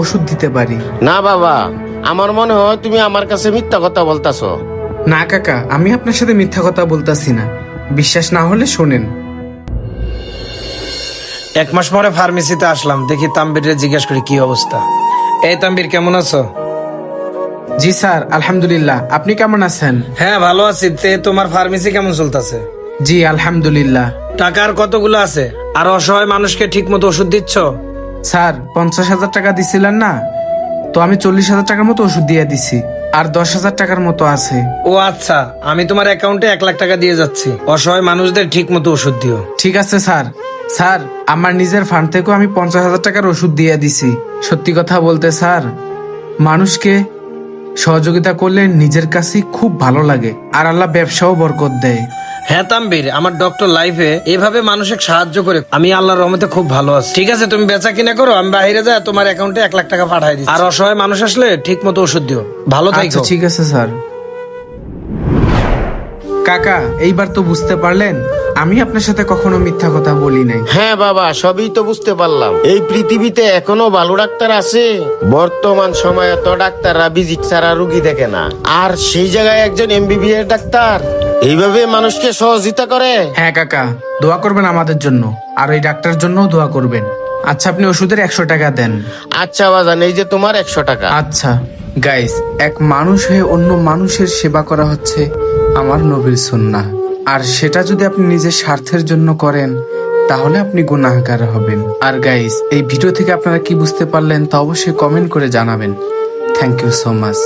ওষুধ দিতে পারি। না বাবা, আমার মনে হয় তুমি আমার কাছে মিথ্যা কথা বলতাছো। না কাকা, আমি আপনার সাথে মিথ্যা কথা বলতাছি না। বিশ্বাস না হলে শোনেন। 1 মাস পরে ফার্মেসিতে আসলাম, দেখি তাম্বিরে জিজ্ঞেস করি কি অবস্থা। এই তাম্বির, কেমন আছো? জি স্যার, আলহামদুলিল্লাহ। আপনি কেমন আছেন? হ্যাঁ, ভালো আছি। তোমার ফার্মেসি কেমন চলতেছে? জি আলহামদুলিল্লাহ। টাকার কতগুলো আছে? আর অসহায় মানুষকে ঠিক মতো ওষুধ দিচ্ছ? স্যার, 50,000 টাকা দিছিলেন না, তো আমি 40,000 টাকার মতো ওষুধ দিয়ে দিছি, আর 10,000 টাকার মতো আছে। ও আচ্ছা, আমি তোমার অ্যাকাউন্টে 1 লাখ টাকা দিয়ে যাচ্ছি। অসহায় মানুষদের ঠিক মতো ওষুধ দিও। ঠিক আছে স্যার। স্যার, আমার নিজের ফান্ড থেকেও আমি 50,000 টাকার ওষুধ দিয়ে দিছি। সত্যি কথা বলতে স্যার, মানুষকে সহযোগিতা করলে নিজের কাছে খুব ভালো লাগে, আর আল্লাহ ব্যবসাও বরকত দেয়। হ্যাঁ তাম্বির, আমার ডক্টর লাইফে এভাবে মানুষকে সাহায্য করে আমি আল্লাহর রহমতে খুব ভালো আছি। ঠিক আছে, তুমি বেচা কিনা করো, আমি বাইরে যাই তোমার অ্যাকাউন্টে 1 লাখ টাকা পাঠাই দিই। আর অসহায় মানুষ আসলে ঠিক মতো ওষুধ দিও। ভালো আচ্ছা থাকো। ঠিক আছে স্যার। কাকা, এইবার তো বুঝতে পারলেন আমি আপনার সাথে কখনো মিথ্যা কথা বলি নাই। হ্যাঁ বাবা, সবই তো বুঝতে পারলাম। এই পৃথিবীতে এখনো ভালো ডাক্তার আছে? বর্তমান সময়ে তো ডাক্তাররা ভিজিট ছাড়া রুগী দেখে না, আর সেই জায়গায় একজন এমবিবিএস ডাক্তার এইভাবে মানুষকে সহযোগিতা করে। হ্যাঁ কাকা, দোয়া করবেন আমাদের জন্য, আর ওই ডাক্তার জন্যও দোয়া করবেন। আচ্ছা, আপনি ওষুধের 100 টাকা দেন। আচ্ছা বাজান, এই যে তোমার 100 টাকা। আচ্ছা গাইস, এক মানুষ হয়ে অন্য মানুষের সেবা করা হচ্ছে আমার নবীর সুন্নাহ, আর সেটা যদি আপনি নিজের স্বার্থের জন্য করেন তাহলে আপনি গুনাহগার হবেন। আর গাইস, এই ভিডিও থেকে আপনারা কি বুঝতে পারলেন তা অবশ্যই কমেন্ট করে জানাবেন। Thank you so much.